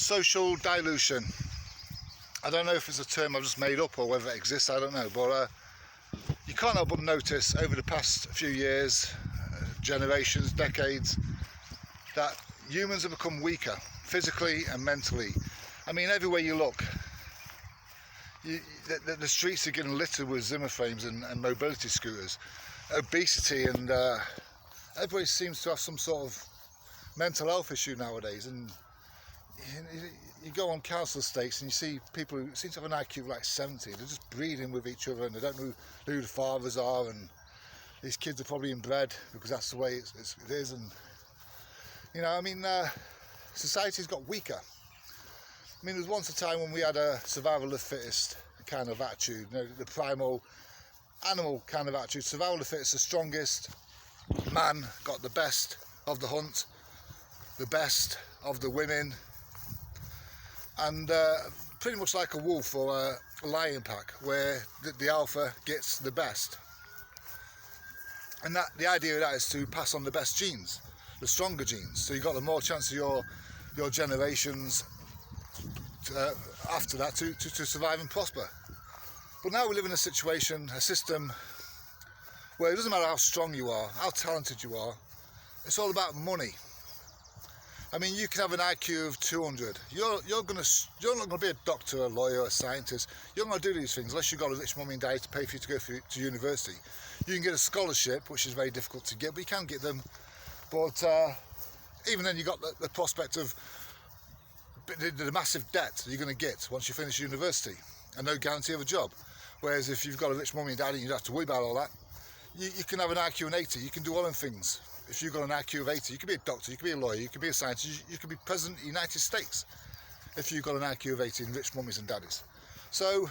Social dilution. I don't know if it's a term I've just made up or whether it exists, I don't know, but you can't help but notice over the past few years, generations, decades, that humans have become weaker physically and mentally. I mean, everywhere you look, the streets are getting littered with Zimmer frames and mobility scooters. Obesity, and everybody seems to have some sort of mental health issue nowadays. And you go on council estates and you see people who seem to have an IQ of like 70. They're just breeding with each other and they don't know who the fathers are, and these kids are probably inbred because that's the way it is. And you know, I mean, society's got weaker. I mean, there was once a time when we had a survival of the fittest kind of attitude, you know, the primal animal kind of attitude. Survival of the fittest, the strongest man got the best of the hunt, the best of the women, and pretty much like a wolf or a lion pack, where the alpha gets the best. And the idea of that is to pass on the best genes, the stronger genes, so you've got the more chance of your generations after that to survive and prosper. But now we live in a situation, a system, where it doesn't matter how strong you are, how talented you are, it's all about money. I mean, you can have an IQ of 200. You're not going to be a doctor, a lawyer, a scientist. You're not going to do these things unless you've got a rich mummy and daddy to pay for you to go to university. You can get a scholarship, which is very difficult to get, but you can get them. But even then, you've got the prospect of the massive debt you're going to get once you finish university, and no guarantee of a job. Whereas if you've got a rich mummy and daddy and you don't have to worry about all that, you can have an IQ of 80. You can do all them things. If you've got an IQ of 80, you can be a doctor, you can be a lawyer, you can be a scientist, you can be president of the United States if you've got an IQ of 80 and rich mummies and daddies. So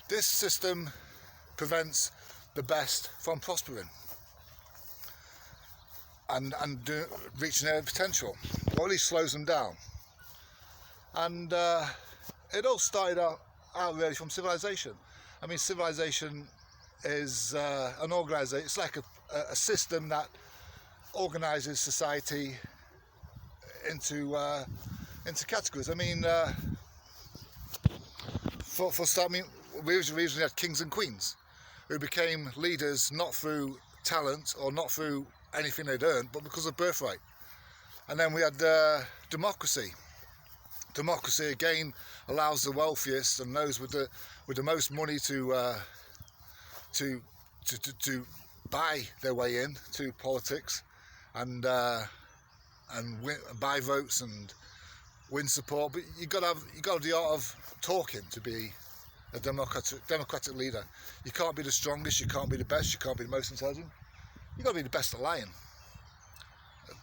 this system prevents the best from prospering and reaching their potential, or at least slows them down. And it all started out really from civilization. I mean, civilization is an organisation. It's like a system that organises society into categories. I mean, for start, I mean, we originally had kings and queens who became leaders not through talent or not through anything they'd earned, but because of birthright. And then we had democracy. Democracy again allows the wealthiest and those with the most money to buy their way in to politics and buy votes and win support. But you got to have the art of talking to be a democratic leader. You can't be the strongest, you can't be the best, you can't be the most intelligent. You got to be the best at lying,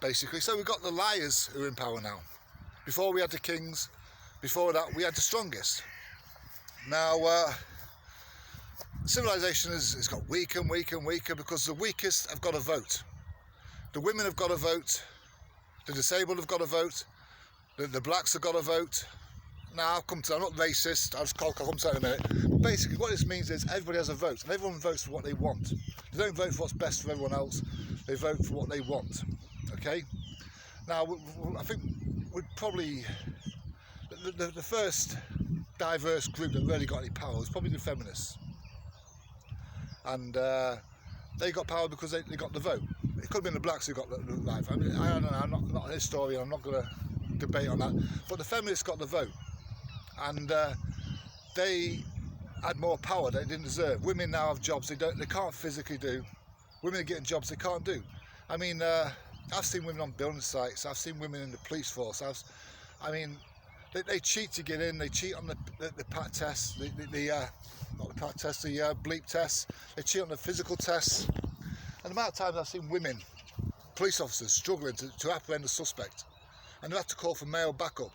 basically. So we've got the liars who are in power now. Before we had the kings, before that we had the strongest. Now civilization has got weaker and weaker and weaker because the weakest have got to vote. The women have got to vote, the disabled have got to vote, the blacks have got to vote. Now I'm not racist, I'll come to that in a minute. But basically what this means is everybody has a vote, and everyone votes for what they want. They don't vote for what's best for everyone else, they vote for what they want. Okay? Now I think we'd probably, the first diverse group that really got any power was probably the feminists. And they got power because they got the vote. It could have been the blacks who got the life. I mean, I don't know, I'm not a historian, I'm not going to debate on that. But the feminists got the vote. And they had more power they didn't deserve. Women now have jobs they can't physically do. Women are getting jobs they can't do. I mean, I've seen women on building sites, I've seen women in the police force. I mean, they cheat to get in, they cheat on the PAT tests, not the PAT tests, the bleep tests, they cheat on the physical tests. And the amount of times I've seen women, police officers, struggling to apprehend a suspect, and they have to call for male backup.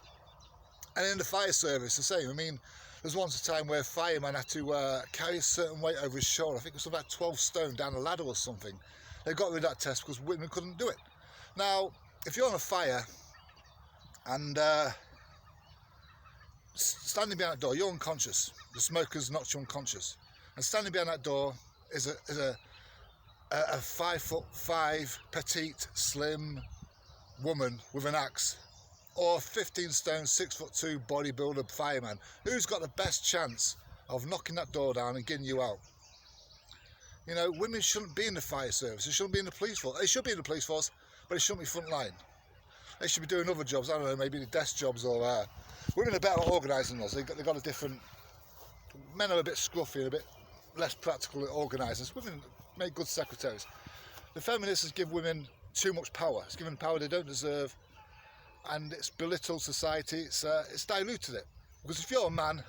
And in the fire service, the same. I mean, there's once a time where a fireman had to carry a certain weight over his shoulder. I think it was about 12 stone down a ladder or something. They got rid of that test because women couldn't do it. Now, if you're on a fire and standing behind that door, you're unconscious. The smoker's knocked you unconscious. And standing behind that door is a 5'5", petite, slim woman with an axe or a 15 stone, 6'2" bodybuilder fireman? Who's got the best chance of knocking that door down and getting you out? You know, women shouldn't be in the fire service. They shouldn't be in the police force. They should be in the police force, but they shouldn't be front line. They should be doing other jobs. I don't know, maybe the desk jobs or women are better at organising than us. They've got a different. Men are a bit scruffy and a bit less practical at organising. Women make good secretaries. The feminists give women too much power. It's given power they don't deserve, and it's belittled society. It's diluted it. Because if you're a man,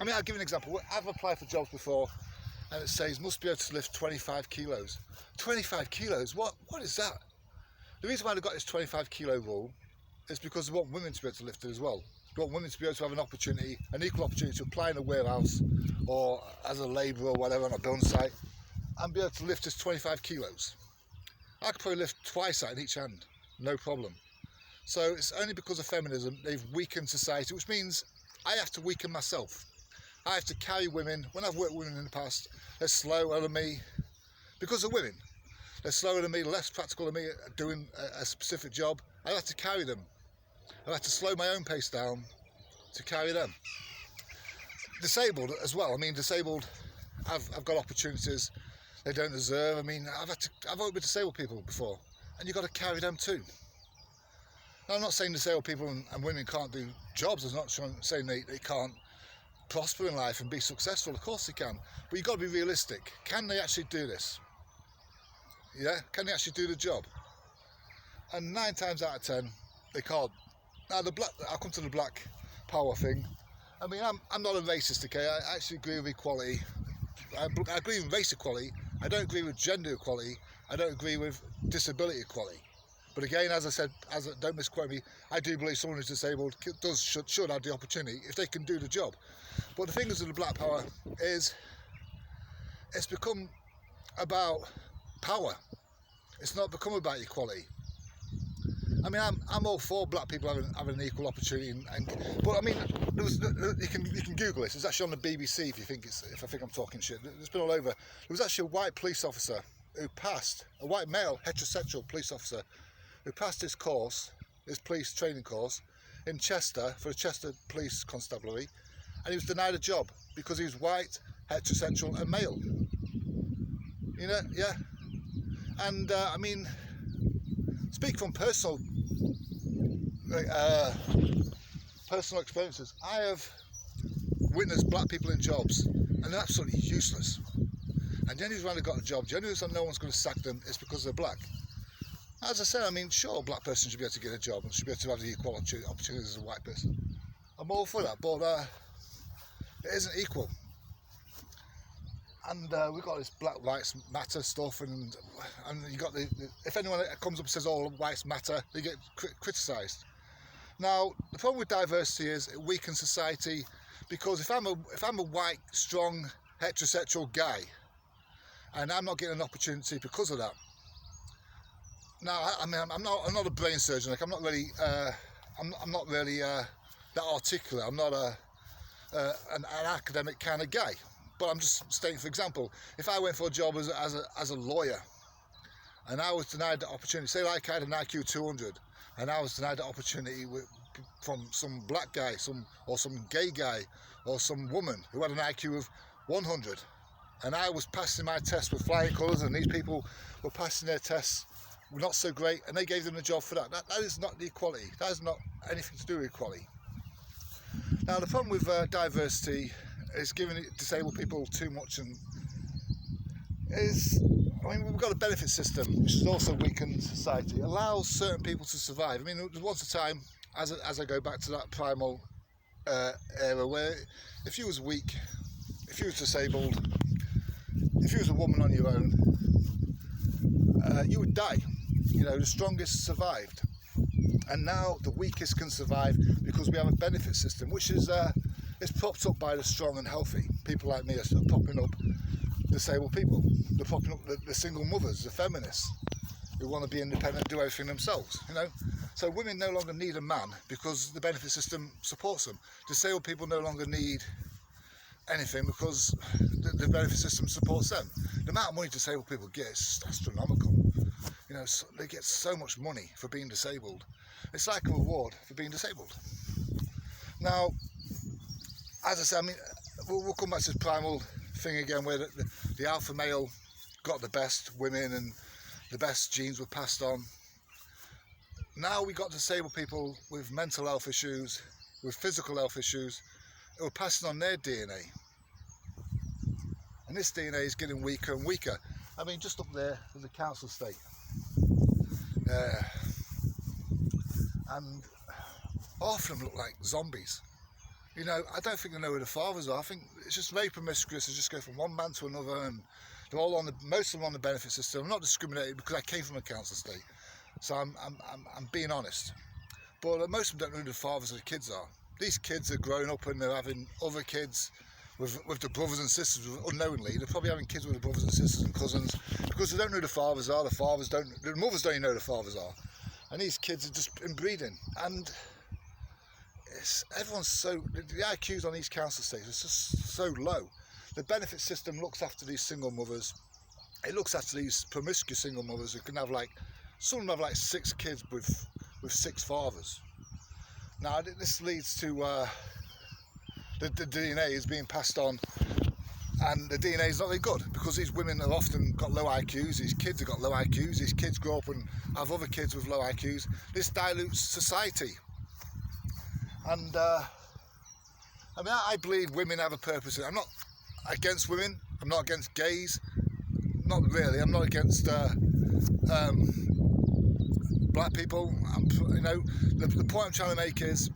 I mean, I'll give you an example. I've applied for jobs before, and it says must be able to lift 25 kilos. 25 kilos? What is that? The reason why they've got this 25 kilo rule is because they want women to be able to lift it as well. They want women to be able to have an opportunity, an equal opportunity to apply in a warehouse or as a labourer or whatever on a building site and be able to lift this 25 kilos. I could probably lift twice that in each hand, no problem. So it's only because of feminism they've weakened society, which means I have to weaken myself. I have to carry women. When I've worked with women in the past, they're slower than me because of women. They're slower than me, less practical than me at doing a specific job. I have to carry them. I have to slow my own pace down to carry them. Disabled as well. I mean, disabled, I've got opportunities they don't deserve. I mean, I've worked with disabled people before, and you've got to carry them too. Now, I'm not saying disabled people and women can't do jobs. I'm not saying they can't prosper in life and be successful. Of course they can, but you've got to be realistic. Can they actually do this? Yeah, can they actually do the job? And 9 times out of 10 they can't. Now I'll come to the black power thing. I mean, I'm not a racist, okay? I actually agree with equality. I agree with race equality. I don't agree with gender equality. I don't agree with disability equality. But again, as I said, don't misquote me, I do believe someone who's disabled should have the opportunity if they can do the job. But the thing is with the black power is it's become about power. It's not become about equality. I mean, I'm all for black people having an equal opportunity, but I mean, you can Google this. It's actually on the BBC if I think I'm talking shit. It's been all over. There was actually a white police officer who passed, a white male heterosexual police officer who passed his police training course in Chester for the Chester Police Constabulary, and he was denied a job because he was white, heterosexual, and male. You know, yeah. And I mean, speak from personal experiences. I have witnessed black people in jobs, and they're absolutely useless. And the only reason they've got a job, the only reason no one's going to sack them is because they're black. As I said, I mean, sure, a black person should be able to get a job and should be able to have the equal opportunities as a white person. I'm all for that, but it isn't equal. And we've got this Black Lives Matter stuff, and you got if anyone comes up and says all whites matter, they get criticised. Now the problem with diversity is it weakens society, because if I'm a white, strong, heterosexual guy, and I'm not getting an opportunity because of that. Now I mean I'm not a brain surgeon. Like I'm not really that articulate. I'm not an academic kind of guy. But I'm just stating, for example, if I went for a job as a lawyer and I was denied the opportunity, say like I had an IQ 200 and I was denied the opportunity from some black guy, or some gay guy, or some woman who had an IQ of 100, and I was passing my test with flying colours, and these people were passing their tests not so great, and they gave them the job for that. That is not the equality. That has not anything to do with equality. Now the problem with diversity is giving disabled people too much, and I mean, we've got a benefit system which has also weakened society. It allows certain people to survive. I mean, there was once a time, as I go back to that primal era, where if you was weak, if you was disabled, if you was a woman on your own, you would die. You know, the strongest survived, and now the weakest can survive because we have a benefit system which is propped up by the strong and healthy. People like me are propping up disabled people. They're propping up the single mothers, the feminists who want to be independent and do everything themselves. You know, so women no longer need a man because the benefit system supports them. Disabled people no longer need anything because the benefit system supports them. The amount of money disabled people get is astronomical. You know, so they get so much money for being disabled. It's like a reward for being disabled. Now, as I said, I mean, we'll come back to this primal thing again, where the alpha male got the best women and the best genes were passed on. Now we got disabled people with mental health issues, with physical health issues, who are passing on their DNA. And this DNA is getting weaker and weaker. I mean, just up there is the council estate. And half of them look like zombies. You know, I don't think they know who the fathers are. I think it's just very promiscuous. They just go from one man to another, and they're all on most of them on the benefit system. I'm not discriminating because I came from a council estate, so I'm being honest. But most of them don't know who the fathers of the kids are. These kids are growing up and they're having other kids with the brothers and sisters unknowingly. They're probably having kids with the brothers and sisters and cousins because they don't know who the fathers are. The mothers don't even know who the fathers are, and these kids are just inbreeding. And everyone's so, the IQs on these council estates is just so low. The benefit system looks after these single mothers. It looks after these promiscuous single mothers who can have some of them have like 6 kids with 6 fathers. Now this leads to the DNA is being passed on, and the DNA is not very good because these women have often got low IQs, these kids have got low IQs, these kids grow up and have other kids with low IQs. This dilutes society. And I mean, I believe women have a purpose. I'm not against women, I'm not against gays, not really, I'm not against black people. You know, the point I'm trying to make is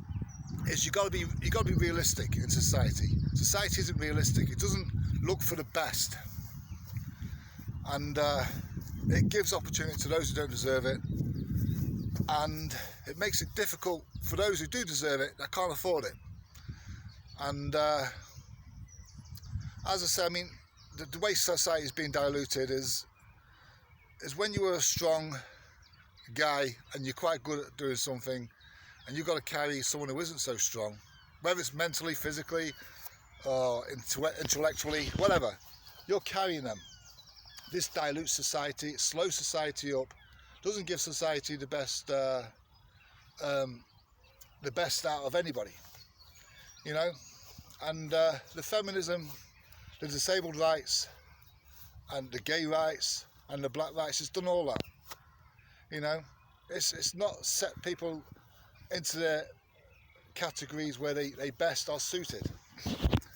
you got to be realistic in society. Society isn't realistic. It doesn't look for the best, and it gives opportunity to those who don't deserve it, and it makes it difficult for those who do deserve it that can't afford it. And as I say, I mean, the way society is being diluted is when you are a strong guy and you're quite good at doing something, and you've got to carry someone who isn't so strong, whether it's mentally, physically, or intellectually, whatever, you're carrying them. This dilutes society, it slows society up, doesn't give society the best out of anybody, you know. And the feminism, the disabled rights, and the gay rights, and the black rights, it's done all that, you know. It's not set people into their categories where they best are suited.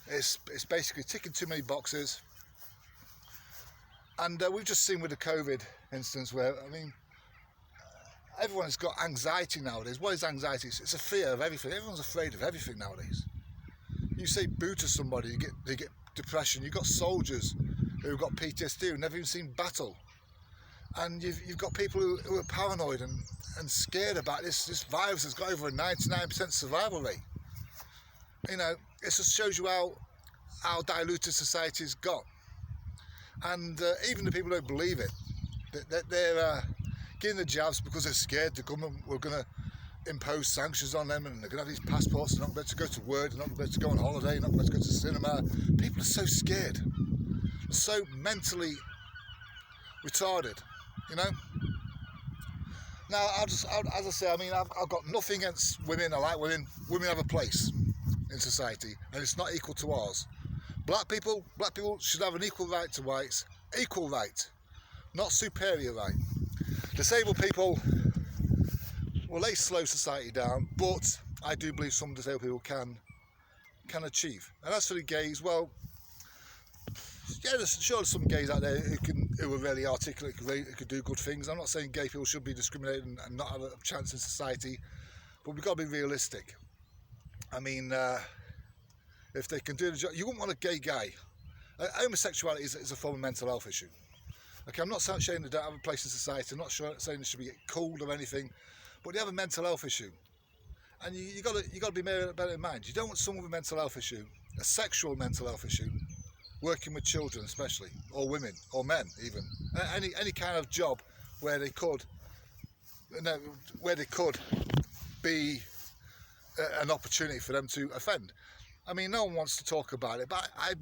It's basically ticking too many boxes. And we've just seen with the COVID instance where, I mean, everyone's got anxiety nowadays. What is anxiety? It's a fear of everything. Everyone's afraid of everything nowadays. You say boo to somebody, they get depression. You've got soldiers who've got PTSD, who've never even seen battle. And you've got people who are paranoid and scared about this virus that's got over a 99% survival rate. You know, it just shows you how diluted society's got. And even the people who don't believe it, they're getting the jabs because they're scared the government were going to impose sanctions on them, and they're going to have these passports, they're not going to be able to go to work, they're not going to be able to go on holiday, they're not going to be able to go to the cinema. People are so scared, so mentally retarded, you know. Now, as I say, I mean, I've got nothing against women. I like women. Women have a place in society, and it's not equal to ours. Black people should have an equal right to whites, equal right, not superior right. Disabled people, well, they slow society down, but I do believe some disabled people can achieve. And as for the gays, well, yeah, there's sure some gays out there who are really articulate, who could do good things. I'm not saying gay people should be discriminated and not have a chance in society, but we've got to be realistic. I mean, if they can do the job, you wouldn't want a gay guy. Homosexuality is a form of mental health issue. Okay, I'm not saying they don't have a place in society. I'm not saying they should be cooled or anything, but they have a mental health issue, and you got to be better in mind. You don't want someone with a mental health issue, a sexual mental health issue, working with children especially, or women, or men even. Any kind of job where they could be an opportunity for them to offend. I mean, no one wants to talk about it, but I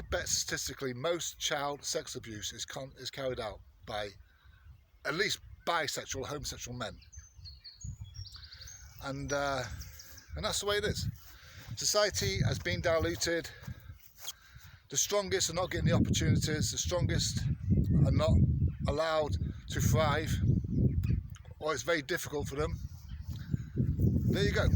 bet statistically most child sex abuse is carried out by at least bisexual, homosexual men. And that's the way it is. Society has been diluted. The strongest are not getting the opportunities. The strongest are not allowed to thrive, or it's very difficult for them. There you go.